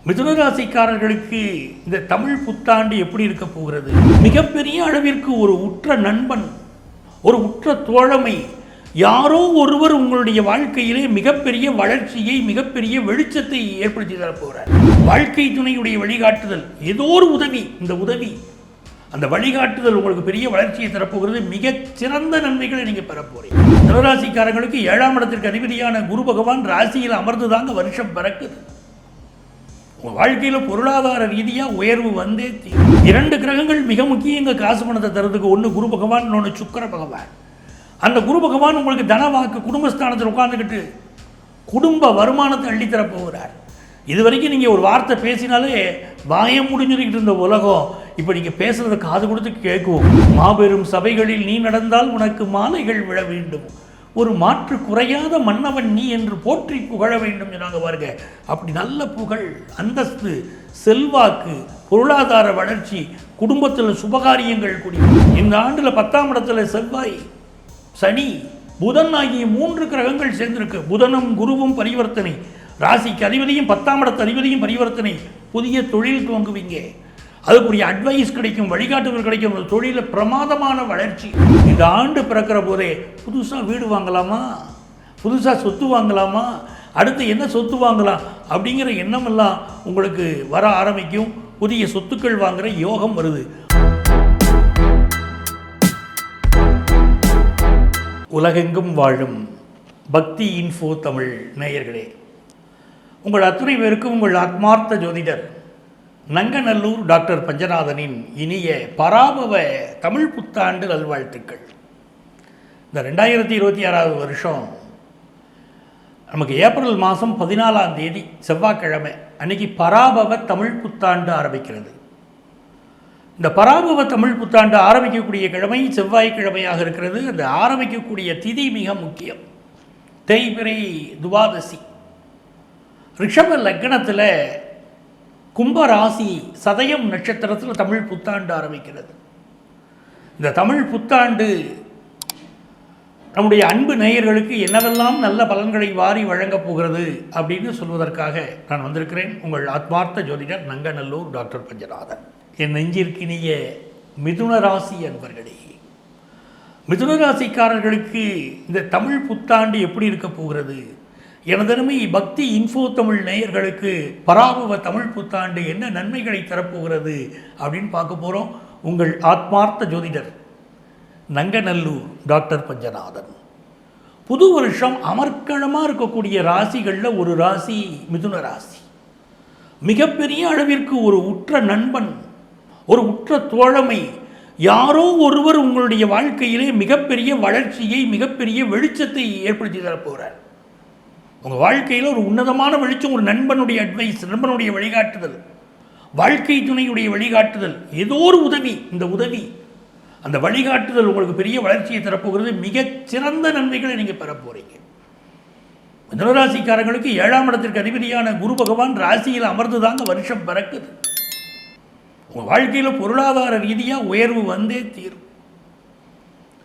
மிதுனராசிக்காரர்களுக்கு இந்த தமிழ் புத்தாண்டு எப்படி இருக்க போகிறது? மிகப்பெரிய அளவிற்கு ஒரு உற்ற நண்பன், ஒரு உற்ற தோழமை, யாரோ ஒருவர் உங்களுடைய வாழ்க்கையிலே மிகப்பெரிய வளர்ச்சியை, மிகப்பெரிய வெளிச்சத்தை ஏற்படுத்தி தரப்போகிறார். வாழ்க்கை துணையுடைய வழிகாட்டுதல், ஏதோ ஒரு உதவி, இந்த உதவி, அந்த வழிகாட்டுதல் உங்களுக்கு பெரிய வளர்ச்சியை தரப்போகிறது. மிகச் சிறந்த நன்மைகளை நீங்கள் பெறப்போறீங்க. மிதுனராசிக்காரங்களுக்கு 7ஆம் இடத்திற்கு அதிபதியான குரு பகவான் ராசியில் அமர்ந்துதாங்க வருஷம் பிறக்குது. உங்கள் வாழ்க்கையில் பொருளாதார ரீதியாக உயர்வு வந்தே தீரும். 2 கிரகங்கள் மிக முக்கியங்க காசு பணத்தை தரதுக்கு. ஒன்று குரு பகவான், இன்னொன்று சுக்கிர பகவான். அந்த குரு பகவான் உங்களுக்கு தனவாக்கு, குடும்பஸ்தானத்தில் உட்கார்ந்துக்கிட்டு குடும்ப வருமானத்தை அள்ளித்தரப் போகிறார். இது வரைக்கும் நீங்கள் ஒரு வார்த்தை பேசினாலே வாயம் முடிஞ்சுக்கிட்டு இருந்த உலகம் இப்போ நீங்கள் பேசுகிறத காது கொடுத்து கேட்கும். மாபெரும் சபைகளில் நீ நடந்தால் உனக்கு மாலைகள் விழ வேண்டும், ஒரு மாற்று குறையாத மன்னவன் நீ என்று போற்றி புகழ வேண்டும் சொன்னாங்க பாருங்க. அப்படி நல்ல புகழ், அந்தஸ்து, செல்வாக்கு, பொருளாதார வளர்ச்சி, குடும்பத்தில் சுபகாரியங்கள் கூடி. இந்த ஆண்டில் 10ஆம் இடத்துல செவ்வாய், சனி, புதன் ஆகிய 3 கிரகங்கள் சேர்ந்திருக்கு. புதனும் குருவும் பரிவர்த்தனை, ராசிக்கு அதிபதியும் 10ஆம் இடத்து அதிபதியும் பரிவர்த்தனை. புதிய தொழில் துவங்குவீங்க, அதுக்குரிய அட்வைஸ் கிடைக்கும், வழிகாட்டுதல் கிடைக்கும். தொழிலில் பிரமாதமான வளர்ச்சி. இந்த ஆண்டு பிறக்கிற போதே புதுசாக வீடு வாங்கலாமா, புதுசாக சொத்து வாங்கலாமா, அடுத்து என்ன சொத்து வாங்கலாம் அப்படிங்கிற எண்ணமெல்லாம் உங்களுக்கு வர ஆரம்பிக்கும். புதிய சொத்துக்கள் வாங்குகிற யோகம் வருது. உலகெங்கும் வாழும் பக்தி இன்ஃபோ தமிழ் நேயர்களே, உங்கள் அத்துணை பேருக்கும் உங்கள் ஆத்மார்த்த ஜோதிடர் நங்கநல்லூர் டாக்டர் பஞ்சநாதனின் இனிய பராபவ தமிழ் புத்தாண்டு நல்வாழ்த்துக்கள். இந்த 2026 வருஷம் நமக்கு ஏப்ரல் மாதம் 14ஆம் தேதி செவ்வாய்க்கிழமை அன்னைக்கு பராபவ தமிழ் புத்தாண்டு ஆரம்பிக்கிறது. இந்த பராபவ தமிழ் புத்தாண்டு ஆரம்பிக்கக்கூடிய கிழமை செவ்வாய்க்கிழமையாக இருக்கிறது. அந்த ஆரம்பிக்கக்கூடிய திதி மிக முக்கியம். தேய்பிறை துவாதசி. ரிஷப லக்னத்தில் கும்பராசி சதயம் நட்சத்திரத்தில் தமிழ் புத்தாண்டு ஆரம்பிக்கிறது. இந்த தமிழ் புத்தாண்டு நம்முடைய அன்பு நேயர்களுக்கு என்னவெல்லாம் நல்ல பலன்களை வாரி வழங்கப் போகிறது அப்படின்னு சொல்வதற்காக நான் வந்திருக்கிறேன். உங்கள் ஆத்மார்த்த ஜோதிடர் நங்கநல்லூர் டாக்டர் பஞ்சநாதன். என் நெஞ்சிற்கினிய மிதுன ராசி அன்பர்களே, மிதுன ராசிக்காரர்களுக்கு இந்த தமிழ் புத்தாண்டு எப்படி இருக்க போகிறது? எனதருமை பக்தி இன்ஃபோ தமிழ் நேயர்களுக்கு பராபவ தமிழ் புத்தாண்டு என்ன நன்மைகளை தரப்போகிறது அப்படின்னு பார்க்க போகிறோம். உங்கள் ஆத்மார்த்த ஜோதிடர் நங்கநல்லூர் டாக்டர் பஞ்சநாதன். புது வருஷம் அமர்க்களமாக இருக்கக்கூடிய ராசிகளில் ஒரு ராசி மிதுன ராசி. மிகப்பெரிய அளவிற்கு ஒரு உற்ற நண்பன், ஒரு உற்ற தோழமை, யாரோ ஒருவர் உங்களுடைய வாழ்க்கையிலே மிகப்பெரிய வளர்ச்சியை, மிகப்பெரிய வெளிச்சத்தை ஏற்படுத்தி தரப்போகிறார். உங்கள் வாழ்க்கையில் ஒரு உன்னதமான வெளிச்சம், ஒரு நண்பனுடைய அட்வைஸ், நண்பனுடைய வழிகாட்டுதல், வாழ்க்கை துணையுடைய வழிகாட்டுதல், ஏதோ ஒரு உதவி, இந்த உதவி, அந்த வழிகாட்டுதல் உங்களுக்கு பெரிய வளர்ச்சியை தரப்போகிறது. மிகச் சிறந்த நன்மைகளை நீங்கள் பெறப்போகிறீங்க. மிதுனராசிக்காரங்களுக்கு 7ஆம் இடத்திற்கு அதிபதியான குரு பகவான் ராசியில் அமர்ந்துதாங்க வருஷம் பிறக்குது. உங்கள் வாழ்க்கையில் பொருளாதார ரீதியாக உயர்வு வந்தே தீரும்.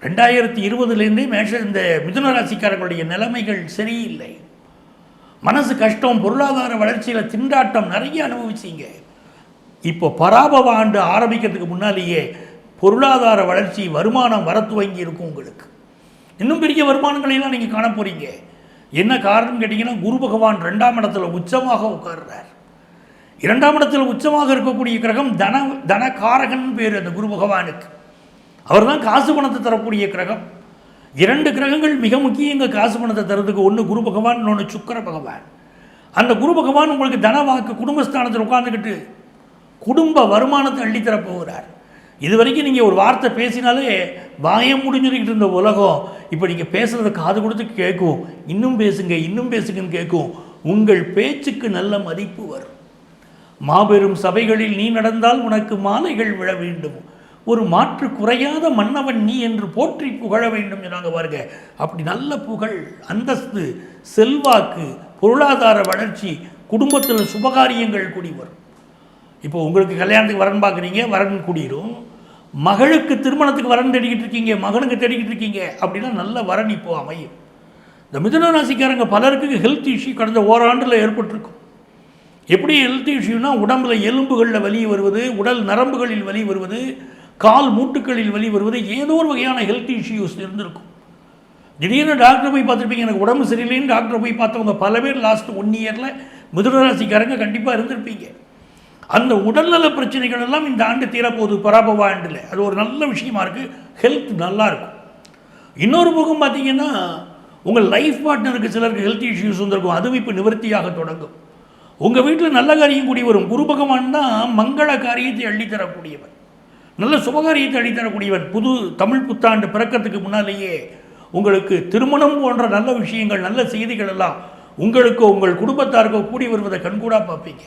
2020 இந்த மிதுனராசிக்காரர்களுடைய நிலைமைகள் சரியில்லை. மனசு கஷ்டம், பொருளாதார வளர்ச்சியில் திண்டாட்டம் நிறைய அனுபவிச்சிங்க. இப்போ பராபவ ஆண்டு ஆரம்பிக்கிறதுக்கு முன்னாலேயே பொருளாதார வளர்ச்சி, வருமானம் வர துவங்கி இருக்கும். உங்களுக்கு இன்னும் பெரிய வருமானங்களையெல்லாம் நீங்கள் காண போகிறீங்க. என்ன காரணம் கேட்டிங்கன்னா, குரு பகவான் 2ஆம் இடத்துல உச்சமாக உட்கார்றார். 2ஆம் இடத்துல உச்சமாக இருக்கக்கூடிய கிரகம் தனகாரகன் பேர் அந்த குரு பகவானுக்கு. அவர் தான் காசு பணத்தை தரக்கூடிய கிரகம். 2 கிரகங்கள் மிக முக்கியங்க காசு பணத்தை தரதுக்கு. ஒன்று குரு பகவான், இன்னொன்று சுக்கிர பகவான். அந்த குரு பகவான் உங்களுக்கு தனவாக்கு, குடும்பஸ்தானத்தில் உட்கார்ந்துக்கிட்டு குடும்ப வருமானத்தை அள்ளித்தரப் போகிறார். இது வரைக்கும் நீங்கள் ஒரு வார்த்தை பேசினாலே வாயம் முடிஞ்சுக்கிட்டு இருந்த உலகம் இப்போ நீங்கள் பேசுகிறத காது கொடுத்து கேட்கும். இன்னும் பேசுங்க, இன்னும் பேசுங்கன்னு கேட்கும். உங்கள் பேச்சுக்கு நல்ல மதிப்பு வரும். மாபெரும் சபைகளில் நீ நடந்தால் உனக்கு மாலைகள் விழ வேண்டும், ஒரு மாற்று குறையாத மன்னவன் நீ என்று போற்றி புகழ வேண்டும் சொன்னாங்க பாருங்க. அப்படி நல்ல புகழ், அந்தஸ்து, செல்வாக்கு, பொருளாதார வளர்ச்சி, குடும்பத்தில் சுபகாரியங்கள் கூடி வரும். இப்போ உங்களுக்கு கல்யாணத்துக்கு வரன் பார்க்குறீங்க, வரன் கூடிரும். மகளுக்கு திருமணத்துக்கு வரன் தேடிக்கிட்டு இருக்கீங்க, மகனுக்கு தேடிக்கிட்டு இருக்கீங்க அப்படின்னா நல்ல வரன் இப்போ அமையும். இந்த மிதுன ராசிக்காரங்க பலருக்கு ஹெல்த் இஷ்யூ கடந்த ஓராண்டில் ஏற்பட்டிருக்கும். எப்படி ஹெல்த் இஷ்யூனா உடம்புல எலும்புகளில் வலி வருவது, உடல் நரம்புகளில் வலி வருவது, கால் மூட்டுக்களில் வலி வருவது, ஏதோ ஒரு வகையான ஹெல்த் இஷ்யூஸ் இருந்திருக்கும். திடீர்னு டாக்டர் போய் பார்த்துருப்பீங்க, எனக்கு உடம்பு சரியில்லைன்னு டாக்டர் போய் பார்த்தவங்க பல பேர் லாஸ்ட் 1 இயரில் மிதுனராசிக்காரங்க கண்டிப்பாக இருந்திருப்பீங்க. அந்த உடல்நல பிரச்சனைகள் எல்லாம் இந்த ஆண்டு தீரப்போகுது பராபவ ஆண்டில். அது ஒரு நல்ல விஷயமா இருக்குது. ஹெல்த் நல்லாயிருக்கும். இன்னொரு பக்கம் பார்த்தீங்கன்னா உங்கள் லைஃப் பார்ட்னருக்கு சிலருக்கு ஹெல்த் இஷ்யூஸ் வந்திருக்கும். அதுவும் இப்போ நிவர்த்தியாக தொடங்கும். உங்கள் வீட்டில் நல்ல காரியம் கூடி வரும். குரு பகவான் தான் மங்கள காரியத்தை அள்ளித்தரக்கூடியவர், நல்ல சுபகாரியத்தை அள்ளித்தரக்கூடியவர். புது தமிழ் புத்தாண்டு பிறக்கிறதுக்கு முன்னாலேயே உங்களுக்கு திருமணம் போன்ற நல்ல விஷயங்கள், நல்ல செய்திகள் எல்லாம் உங்களுக்கோ உங்கள் குடும்பத்தாருக்கோ கூடி வருவதை கண்கூடாக பார்ப்பீங்க.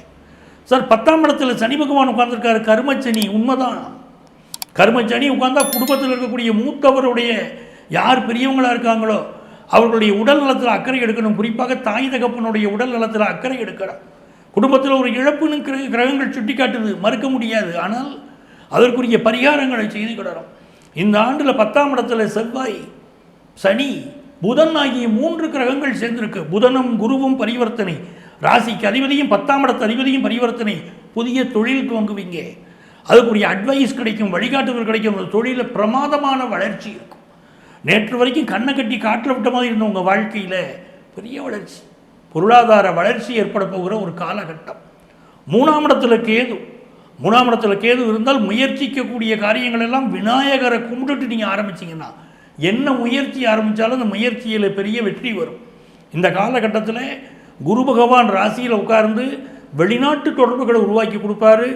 சார் 10ஆம் இடத்துல சனி பகவான் உட்கார்ந்துருக்காரு, கர்மச்சனி. உண்மைதான், கர்மச்சனி உட்கார்ந்தா குடும்பத்தில் இருக்கக்கூடிய மூத்தவருடைய யார் பெரியவங்களாக இருக்காங்களோ அவர்களுடைய உடல் நலத்தில் அக்கறை எடுக்கணும். குறிப்பாக தாய் தகப்பனுடைய உடல் நலத்தில் அக்கறை எடுக்கணும். குடும்பத்தில் ஒரு இழப்புன்னு கிரகங்கள் சுட்டி காட்டுது, மறுக்க முடியாது. ஆனால் அதற்குரிய பரிகாரங்களை செய்து கிடணும். இந்த ஆண்டில் 10ஆம் இடத்துல செவ்வாய், சனி, புதன் ஆகிய 3 கிரகங்கள் சேர்ந்திருக்கு. புதனும் குருவும் பரிவர்த்தனை, ராசிக்கு அதிபதியும் 10ஆம் இடத்து அதிபதியும் பரிவர்த்தனை. புதிய தொழில் துவங்குவீங்க, அதுக்குரிய அட்வைஸ் கிடைக்கும், வழிகாட்டுதல் கிடைக்கும். அந்த தொழிலில் பிரமாதமான வளர்ச்சி இருக்கும். நேற்று வரைக்கும் கண்ணை கட்டி காட்டில் விட்ட மாதிரி இருந்த உங்கள் வாழ்க்கையில் பெரிய வளர்ச்சி, பொருளாதார வளர்ச்சி ஏற்பட போகிற ஒரு காலகட்டம். 3ஆம் இடத்துல கேது, 3ஆம் இடத்துல கேது இருந்தால் முயற்சிக்கக்கூடிய காரியங்கள் எல்லாம் விநாயகரை கும்பிட்டுட்டு நீங்கள் ஆரம்பிச்சிங்கன்னா, என்ன முயற்சி ஆரம்பித்தாலும் அந்த முயற்சியில் பெரிய வெற்றி வரும். இந்த காலகட்டத்தில் குரு பகவான் ராசியில் உட்கார்ந்து வெளிநாட்டு தொடர்புகளை உருவாக்கி கொடுப்பாரு.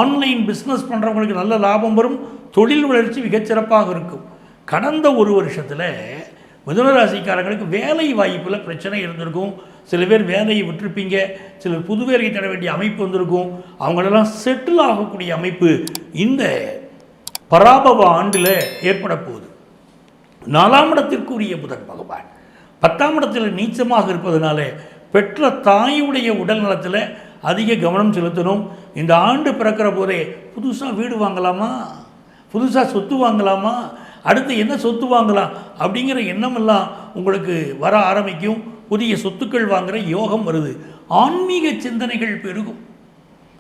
ஆன்லைன் பிஸ்னஸ் பண்ணுறவங்களுக்கு நல்ல லாபம் வரும். தொழில் வளர்ச்சி மிகச்சிறப்பாக இருக்கும். கடந்த ஒரு வருஷத்தில் மிதுனராசிக்காரங்களுக்கு வேலை வாய்ப்பில் பிரச்சனை இருந்திருக்கும். சில பேர் வேலையை விட்டுருப்பீங்க, சிலர் புது வேலையை தர வேண்டிய அமைப்பு வந்திருக்கும். அவங்களெல்லாம் செட்டில் ஆகக்கூடிய அமைப்பு இந்த பராபவ ஆண்டில் ஏற்பட போகுது. 4ஆம் இடத்திற்குரிய புதன் பகவான் 10ஆம் இடத்தில் நீச்சமாக இருப்பதனால பெற்ற தாயுடைய உடல் நலத்தில் அதிக கவனம் செலுத்தணும். இந்த ஆண்டு பிறக்கிற போதே புதுசாக வீடு வாங்கலாமா, புதுசாக சொத்து வாங்கலாமா, அடுத்து என்ன சொத்து வாங்கலாம் அப்படிங்கிற எண்ணமெல்லாம் உங்களுக்கு வர ஆரம்பிக்கும். புதிய சொத்துக்கள் வாங்குகிற யோகம் வருது. ஆன்மீக சிந்தனைகள் பெருகும்.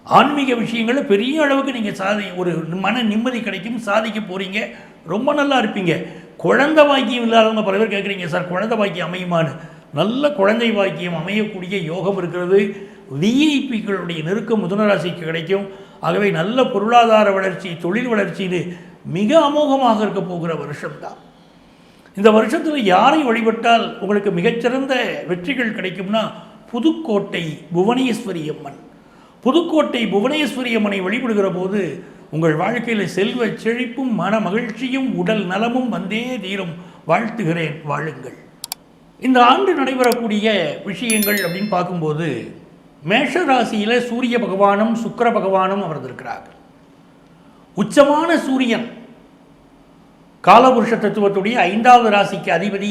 ஆன்மீக விஷயங்களில் பெரிய அளவுக்கு நீங்கள் ஒரு மன நிம்மதி கிடைக்கும், சாதிக்க போகிறீங்க, ரொம்ப நல்லா இருப்பீங்க. குழந்தை பாக்கியம் இல்லாதவங்க பல பேர் கேட்குறீங்க, சார் குழந்தை பாக்கியம் அமையுமான்னு. நல்ல குழந்தை பாக்கியம் அமையக்கூடிய யோகம் இருக்கிறது. விஐபிகளுடைய நெருக்கம் மிதுனராசிக்கு கிடைக்கும். ஆகவே நல்ல பொருளாதார வளர்ச்சி, தொழில் வளர்ச்சின்னு மிக அமோகமாக இருக்க போகிற வருஷம்தான். இந்த வருஷத்தில் யாரை வழிபட்டால் உங்களுக்கு மிகச்சிறந்த வெற்றிகள் கிடைக்கும்னா, புதுக்கோட்டை புவனேஸ்வரி அம்மன். புதுக்கோட்டை புவனேஸ்வரி அம்மனை வழிபடுகிற போது உங்கள் வாழ்க்கையில் செல்வ செழிப்பும் மன மகிழ்ச்சியும் உடல் நலமும் வந்தே தீரும். வாழ்த்துகிறேன், வாழுங்கள். இந்த ஆண்டு நடைபெறக்கூடிய விஷயங்கள் அப்படின்னு பார்க்கும்போது, மேஷ ராசியில் சூரிய பகவானும் சுக்கிர பகவானும் அமர்ந்திருக்கிறார்கள். உச்சமான சூரியன் காலபுருஷ தத்துவத்துடைய 5வது ராசிக்கு அதிபதி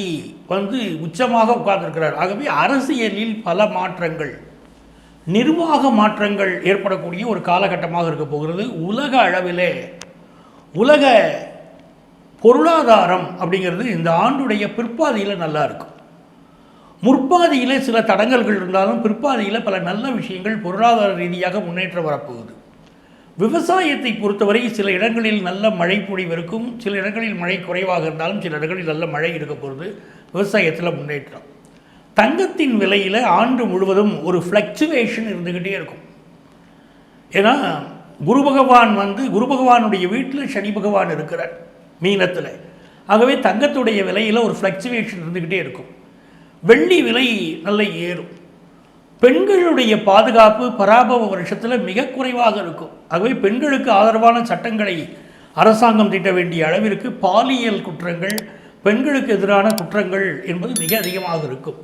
உச்சமாக உட்கார்ந்திருக்கிறார். ஆகவே அரசியலில் பல மாற்றங்கள், நிர்வாக மாற்றங்கள் ஏற்படக்கூடிய ஒரு காலகட்டமாக இருக்க போகிறது. உலக அளவிலே உலக பொருளாதாரம் அப்படிங்கிறது இந்த ஆண்டுடைய பிற்பாதியில் நல்லா இருக்கும். முற்பாதியில் சில தடங்கல்கள் இருந்தாலும் பிற்பாதியில் பல நல்ல விஷயங்கள் பொருளாதார ரீதியாக முன்னேற்றம் வரப்போகுது. விவசாயத்தை பொறுத்தவரை சில இடங்களில் நல்ல மழை பொழிவு இருக்கும், சில இடங்களில் மழை குறைவாக இருந்தாலும் சில இடங்களில் நல்ல மழை இருக்க போகிறது. விவசாயத்தில் முன்னேற்றம். தங்கத்தின் விலையில் ஆண்டு முழுவதும் ஒரு ஃப்ளக்சுவேஷன் இருந்துக்கிட்டே இருக்கும். ஏன்னா குரு பகவானுடைய வீட்டில் சனி பகவான் இருக்கிறார் மீனத்தில். ஆகவே தங்கத்துடைய விலையில் ஒரு ஃப்ளக்சுவேஷன் இருந்துக்கிட்டே இருக்கும். வெள்ளி விலை நல்ல ஏறும். பெண்களுடைய பாதுகாப்பு பராபவ வருஷத்தில் மிக குறைவாக இருக்கும். ஆகவே பெண்களுக்கு ஆதரவான சட்டங்களை அரசாங்கம் தீட்ட வேண்டிய அளவிற்கு பாலியல் குற்றங்கள், பெண்களுக்கு எதிரான குற்றங்கள் என்பது மிக அதிகமாக இருக்கும்.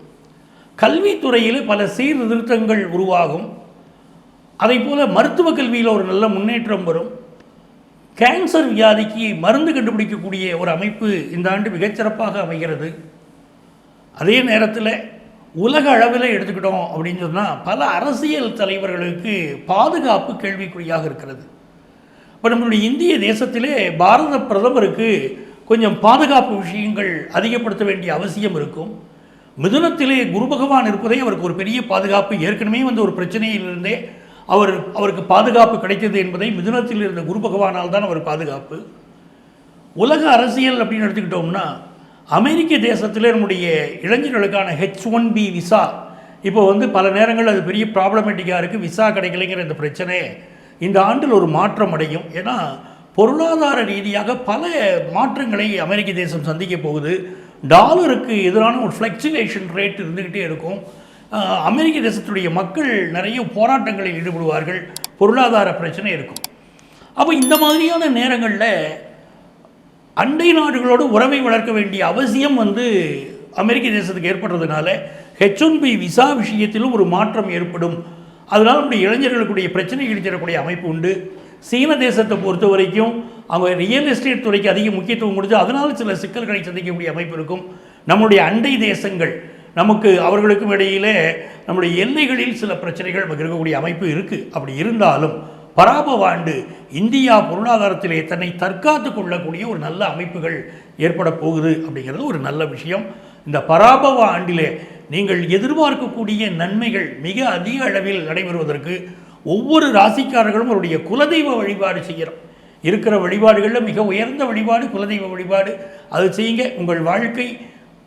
கல்வித்துறையில் பல சீர்திருத்தங்கள் உருவாகும். அதே போல் மருத்துவ கல்வியில் ஒரு நல்ல முன்னேற்றம் வரும். கேன்சர் வியாதிக்கு மருந்து கண்டுபிடிக்கக்கூடிய ஒரு அமைப்பு இந்த ஆண்டு மிகச்சிறப்பாக அமைகிறது. அதே நேரத்தில் உலக அளவில் எடுத்துக்கிட்டோம் அப்படின்னு சொன்னால் பல அரசியல் தலைவர்களுக்கு பாதுகாப்பு கேள்விக்குறியாக இருக்கிறது. இப்போ நம்மளுடைய இந்திய தேசத்திலே பாரத பிரதமருக்கு கொஞ்சம் பாதுகாப்பு விஷயங்கள் அதிகப்படுத்த வேண்டிய அவசியம் இருக்கும். மிதுனத்திலே குரு பகவான் இருப்பதே அவருக்கு ஒரு பெரிய பாதுகாப்பு. ஏற்கனவே ஒரு பிரச்சனையிலிருந்தே அவருக்கு பாதுகாப்பு கிடைத்தது என்பதை மிதுனத்தில் இருந்த குரு பகவானால் தான் அவர் பாதுகாப்பு. உலக அரசியல் அப்படின்னு எடுத்துக்கிட்டோம்னா, அமெரிக்க தேசத்தில் நம்முடைய இளைஞர்களுக்கான H1B விசா இப்போ பல நேரங்கள் அது பெரிய ப்ராப்ளமேட்டிக்காக இருக்குது. விசா கிடைக்கலைங்கிற இந்த பிரச்சனை இந்த ஆண்டில் ஒரு மாற்றம் அடையும். ஏன்னா பொருளாதார ரீதியாக பல மாற்றங்களை அமெரிக்க தேசம் சந்திக்க போகுது. டாலருக்கு எதிரான ஒரு ஃப்ளக்சுவேஷன் ரேட் இருந்துக்கிட்டே இருக்கும். அமெரிக்க தேசத்துடைய மக்கள் நிறைய போராட்டங்களில் ஈடுபடுவார்கள். பொருளாதார பிரச்சனை இருக்கும். அப்போ இந்த மாதிரியான நேரங்களில் அண்டை நாடுகளோடு உறவை வளர்க்க வேண்டிய அவசியம் அமெரிக்க தேசத்துக்கு ஏற்படுறதுனால H1B விசா விஷயத்திலும் ஒரு மாற்றம் ஏற்படும். அதனால் நம்முடைய இளைஞர்களுக்குடைய பிரச்சனைகள் தரக்கூடிய அமைப்பு உண்டு. சீன தேசத்தை பொறுத்த வரைக்கும் அவங்க ரியல் எஸ்டேட் துறைக்கு அதிக முக்கியத்துவம் கொடுத்து அதனால் சில சிக்கல்களை சந்திக்கக்கூடிய அமைப்பு இருக்கும். நம்முடைய அண்டை தேசங்கள் அவர்களுக்கும் இடையிலே நம்முடைய எல்லைகளில் சில பிரச்சனைகள் இருக்கக்கூடிய அமைப்பு இருக்குது. அப்படி இருந்தாலும் பராபவ ஆண்டு இந்தியா பொருளாதாரத்திலே தன்னை தற்காத்து கொள்ளக்கூடிய ஒரு நல்ல அமைப்புகள் ஏற்பட போகுது அப்படிங்கிறது ஒரு நல்ல விஷயம். இந்த பராபவ ஆண்டிலே நீங்கள் எதிர்பார்க்கக்கூடிய நன்மைகள் மிக அதிக அளவில் நடைபெறுவதற்கு ஒவ்வொரு ராசிக்காரர்களும் அவருடைய குலதெய்வ வழிபாடு செய்கிறோம். இருக்கிற வழிபாடுகளில் மிக உயர்ந்த வழிபாடு குலதெய்வ வழிபாடு. அது செய்யுங்க, உங்கள் வாழ்க்கை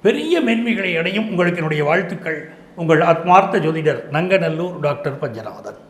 பெரிய மேன்மைகளை அடையும். உங்களுக்கு என்னுடைய வாழ்த்துக்கள். உங்கள் ஆத்மார்த்த ஜோதிடர் நங்கநல்லூர் டாக்டர் பஞ்சநாதன்.